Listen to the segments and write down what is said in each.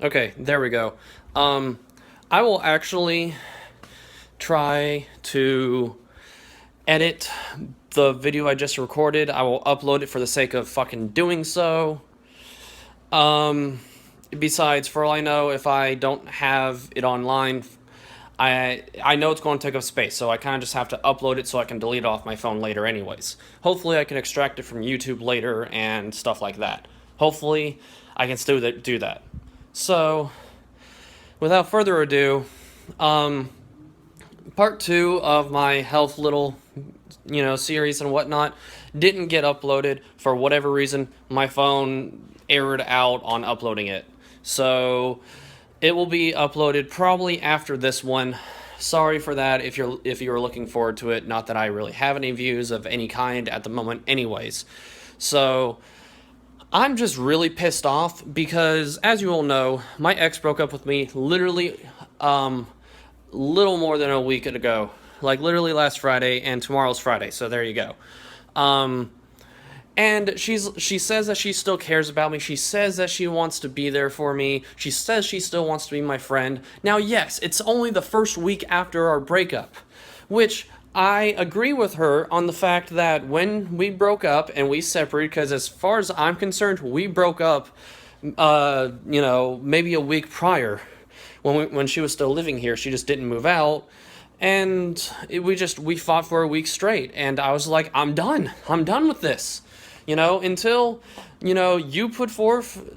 Okay, there we go. I will actually try to edit the video I just recorded. I will upload it for the sake of fucking doing so. Besides, for all I know, if I don't have it online, I know it's going to take up space, so I kind of just have to upload it so I can delete it off my phone later anyways. Hopefully I can extract it from YouTube later and stuff like that. Hopefully I can still do that. So, without further ado, part 2 of my health little, series and whatnot didn't get uploaded for whatever reason. My phone errored out on uploading it. So, it will be uploaded probably after this one. Sorry for that if you're looking forward to it. Not that I really have any views of any kind at the moment anyways. So, I'm just really pissed off because, as you all know, my ex broke up with me literally little more than a week ago. Like, literally last Friday, and tomorrow's Friday, so there you go. And she says that she still cares about me. She says that she wants to be there for me. She says she still wants to be my friend. Now, yes, it's only the first week after our breakup, which I agree with her on the fact that when we broke up and we separated, because as far as I'm concerned, we broke up, maybe a week prior when she was still living here. She just didn't move out. And we fought for a week straight. And I was like, I'm done. I'm done with this. Until, you put forth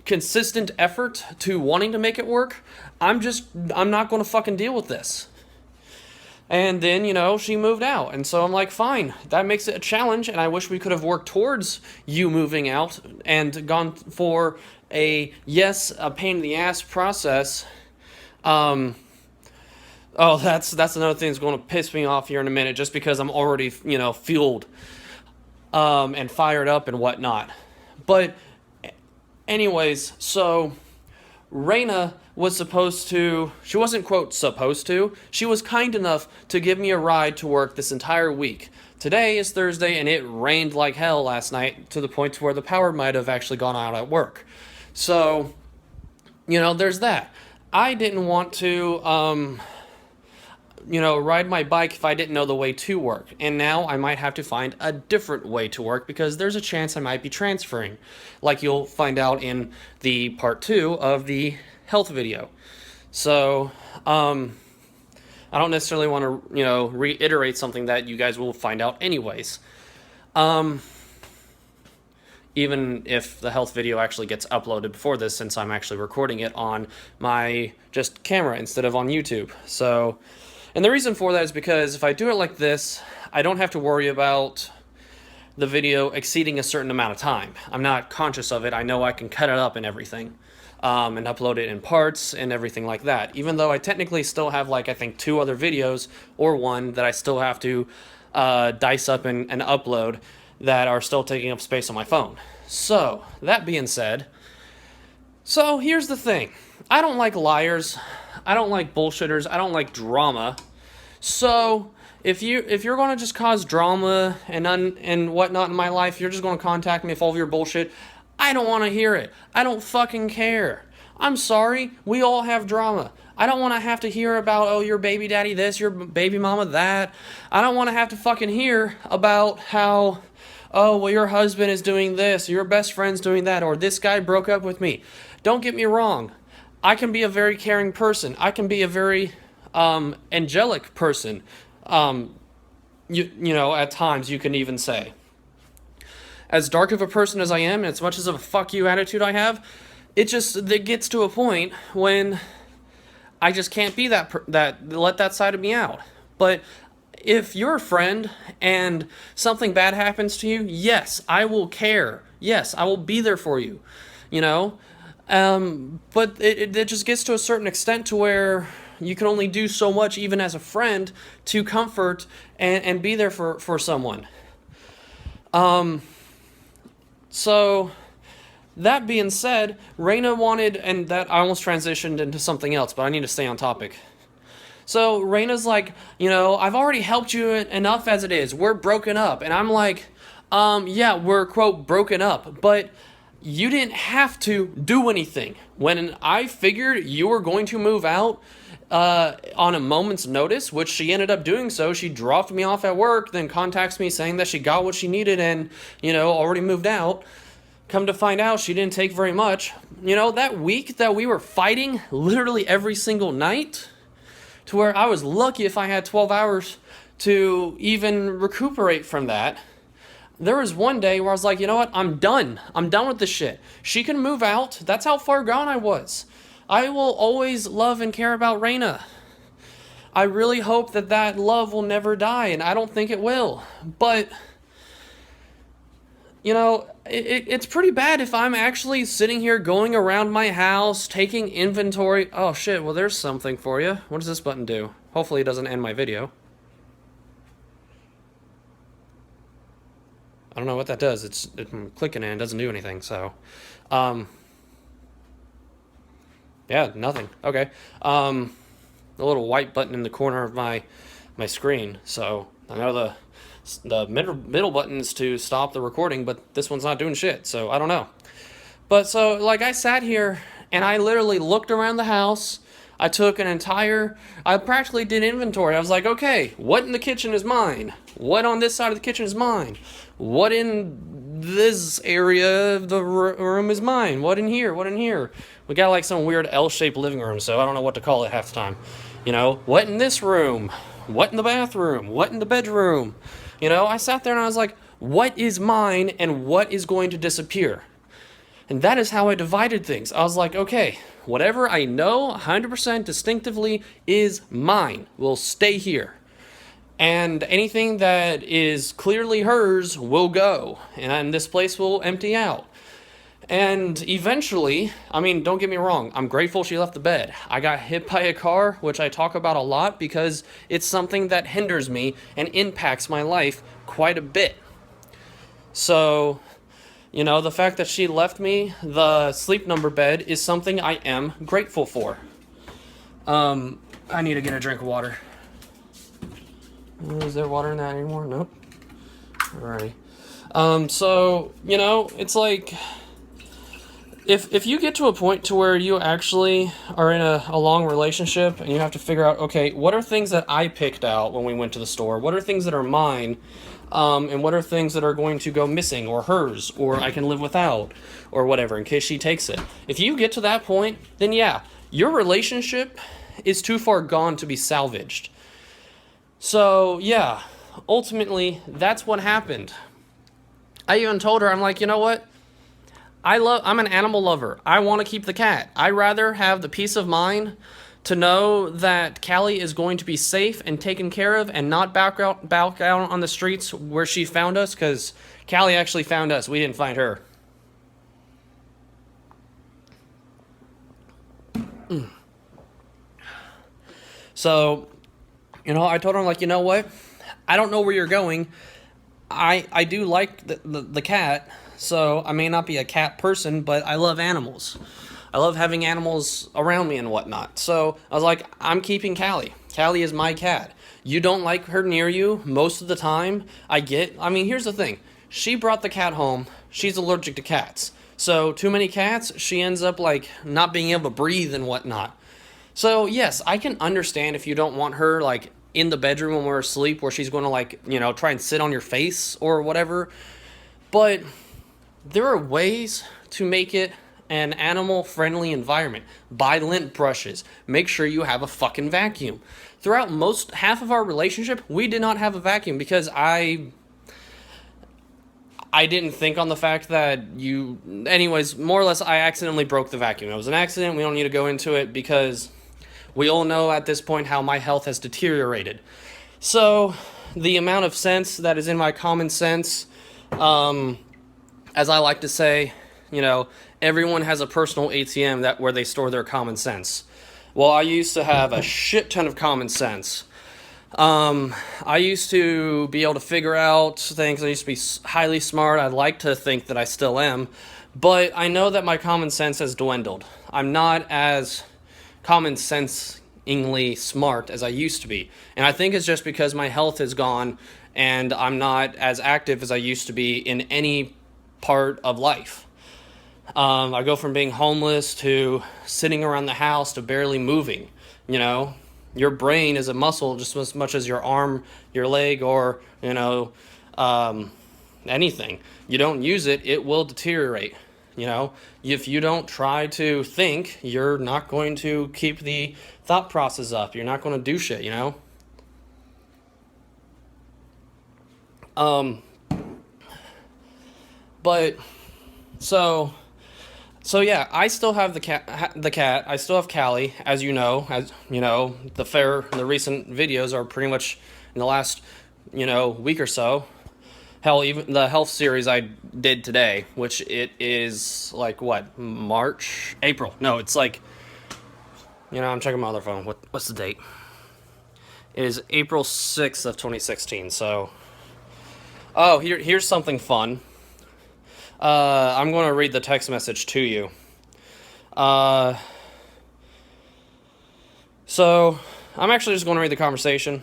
consistent effort to wanting to make it work, I'm not going to fucking deal with this. And then, she moved out. And so I'm like, fine, that makes it a challenge. And I wish we could have worked towards you moving out and gone for a pain in the ass process. Oh, that's another thing that's going to piss me off here in a minute, just because I'm already, fueled and fired up and whatnot. But anyways, so Raina was she wasn't, quote, supposed to. She was kind enough to give me a ride to work this entire week. Today is Thursday, and it rained like hell last night to the point where the power might have actually gone out at work. So, there's that. I didn't want to, ride my bike if I didn't know the way to work. And now I might have to find a different way to work because there's a chance I might be transferring, like you'll find out in the part 2 of the health video. So, I don't necessarily want to, reiterate something that you guys will find out anyways. Even if the health video actually gets uploaded before this, since I'm actually recording it on my just camera instead of on YouTube. So, and the reason for that is because if I do it like this, I don't have to worry about the video exceeding a certain amount of time. I'm not conscious of it. I know I can cut it up and everything, and upload it in parts and everything like that. Even though I technically still have, I think 2 other videos, or one, that I still have to dice up and upload that are still taking up space on my phone. So, that being said, here's the thing. I don't like liars. I don't like bullshitters. I don't like drama. So, if you're going to just cause drama and whatnot in my life, you're just going to contact me with all of your bullshit, I don't want to hear it. I don't fucking care. I'm sorry. We all have drama. I don't want to have to hear about, your baby daddy this, your baby mama that. I don't want to have to fucking hear about how, your husband is doing this, your best friend's doing that, or this guy broke up with me. Don't get me wrong. I can be a very caring person. I can be a very angelic person. At times you can even say. As dark of a person as I am, and as much as of a fuck you attitude I have, it gets to a point when I just can't be let that side of me out. But if you're a friend and something bad happens to you, yes, I will care. Yes, I will be there for you. But it just gets to a certain extent to where you can only do so much, even as a friend, to comfort and be there for someone. So, that being said, Raina wanted, and that I almost transitioned into something else, but I need to stay on topic. So, Raina's like, I've already helped you enough as it is. We're broken up. And I'm like, yeah, we're, quote, broken up. But you didn't have to do anything. When I figured you were going to move out on a moment's notice, which she ended up doing so, she dropped me off at work, then contacts me saying that she got what she needed and, already moved out. Come to find out, she didn't take very much. That week that we were fighting literally every single night, to where I was lucky if I had 12 hours to even recuperate from that. There was one day where I was like, you know what? I'm done. I'm done with this shit. She can move out. That's how far gone I was. I will always love and care about Raina. I really hope that love will never die, and I don't think it will. But, it's pretty bad if I'm actually sitting here going around my house, taking inventory. Oh, shit. Well, there's something for you. What does this button do? Hopefully it doesn't end my video. I don't know what that does. It's clicking and it doesn't do anything. So, yeah, nothing. Okay. The little white button in the corner of my screen. So I know the middle button is to stop the recording, but this one's not doing shit. So I don't know. But so like I sat here and I literally looked around the house. I practically did inventory. I was like, okay, what in the kitchen is mine? What on this side of the kitchen is mine? What in this area of the room is mine? What in here? What in here? We got like some weird L-shaped living room, so I don't know what to call it half the time. What in this room? What in the bathroom? What in the bedroom? I sat there and I was like, what is mine and what is going to disappear? And that is how I divided things. I was like, okay, whatever I know 100% distinctively is mine will stay here. And anything that is clearly hers will go. And this place will empty out. And eventually, don't get me wrong, I'm grateful she left the bed. I got hit by a car, which I talk about a lot because it's something that hinders me and impacts my life quite a bit. So, the fact that she left me the sleep number bed is something I am grateful for. I need to get a drink of water. Is there water in that anymore? Nope. Alrighty. So, it's like, if you get to a point to where you actually are in a long relationship and you have to figure out, okay, what are things that I picked out when we went to the store? What are things that are mine? And what are things that are going to go missing or hers or I can live without or whatever in case she takes it. If you get to that point, then yeah, your relationship is too far gone to be salvaged. So yeah, ultimately that's what happened. I even told her, I'm like, you know what? I'm an animal lover. I want to keep the cat. I'd rather have the peace of mind to know that Callie is going to be safe and taken care of and not back out on the streets where she found us, because Callie actually found us. We didn't find her. So, I told her, I'm like, you know what? I don't know where you're going. I do like the cat, so I may not be a cat person, but I love animals. I love having animals around me and whatnot. So I was like, I'm keeping Callie. Callie is my cat. You don't like her near you most of the time. Here's the thing. She brought the cat home. She's allergic to cats. So too many cats, she ends up like not being able to breathe and whatnot. So yes, I can understand if you don't want her like in the bedroom when we're asleep where she's going to like, try and sit on your face or whatever. But there are ways to make it an animal-friendly environment. Buy lint brushes. Make sure you have a fucking vacuum. Throughout half of our relationship, we did not have a vacuum because I didn't think on the fact that anyways, more or less, I accidentally broke the vacuum. It was an accident. We don't need to go into it because we all know at this point how my health has deteriorated. So the amount of sense that is in my common sense, as I like to say, everyone has a personal ATM where they store their common sense. Well, I used to have a shit ton of common sense. I used to be able to figure out things. I used to be highly smart. I'd like to think that I still am. But I know that my common sense has dwindled. I'm not as common-sensingly smart as I used to be. And I think it's just because my health is gone and I'm not as active as I used to be in any part of life. I go from being homeless to sitting around the house to barely moving. You know, your brain is a muscle just as much as your arm, your leg, or, um, anything. You don't use it, it will deteriorate. You know, if you don't try to think, you're not going to keep the thought process up. You're not going to do shit, you know? Um, but so yeah, I still have the cat. The cat. I still have Callie, as you know. As you know, the recent videos are pretty much in the last, week or so. Hell, even the health series I did today, which it is like what, March, April? No, it's like, I'm checking my other phone. What's the date? It is April 6th of 2016. So, oh, here's something fun. I'm going to read the text message to you. Uh, so I'm actually just going to read the conversation.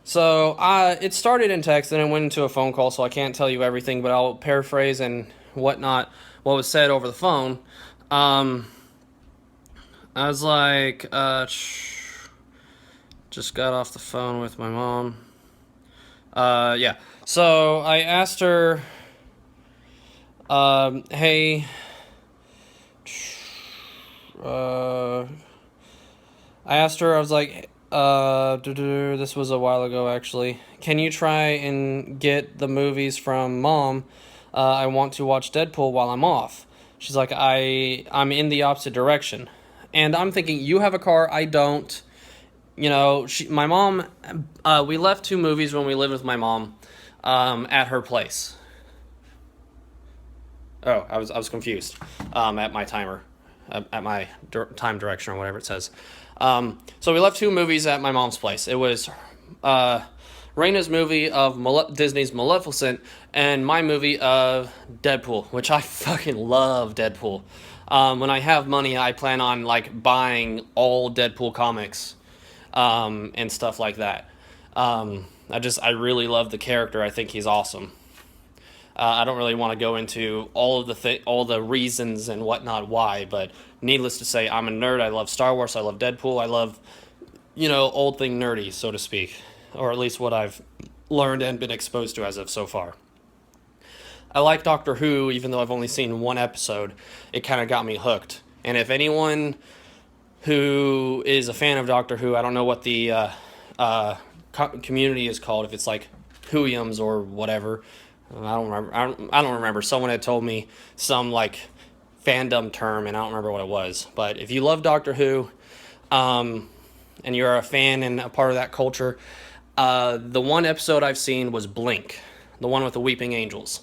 So it started in text and it went into a phone call, so I can't tell you everything, but I'll paraphrase and whatnot what was said over the phone. I was like, just got off the phone with my mom. Yeah. So I asked her, hey, I asked her, I was like, this was a while ago actually. Can you try and get the movies from mom? I want to watch Deadpool while I'm off. She's like, I'm in the opposite direction. And I'm thinking, you have a car, I don't. My mom, we left 2 movies when we lived with my mom, at her place. Oh, I was confused, at my timer, at my time direction or whatever it says. So we left 2 movies at my mom's place. It was, Raina's movie of Disney's Maleficent and my movie of Deadpool, which I fucking love Deadpool. When I have money, I plan on like buying all Deadpool comics, and stuff like that. I really love the character. I think he's awesome. I don't really want to go into all the reasons and whatnot why, but needless to say, I'm a nerd. I love Star Wars. I love Deadpool. I love, old thing nerdy, so to speak, or at least what I've learned and been exposed to as of so far. I like Doctor Who, even though I've only seen 1 episode. It kind of got me hooked. And if anyone who is a fan of Doctor Who, I don't know what the community is called, if it's like Whoiums or whatever. I don't remember. I don't remember. Someone had told me some like fandom term, and I don't remember what it was. But if you love Doctor Who, and you're a fan and a part of that culture, the 1 episode I've seen was Blink, the one with the weeping angels.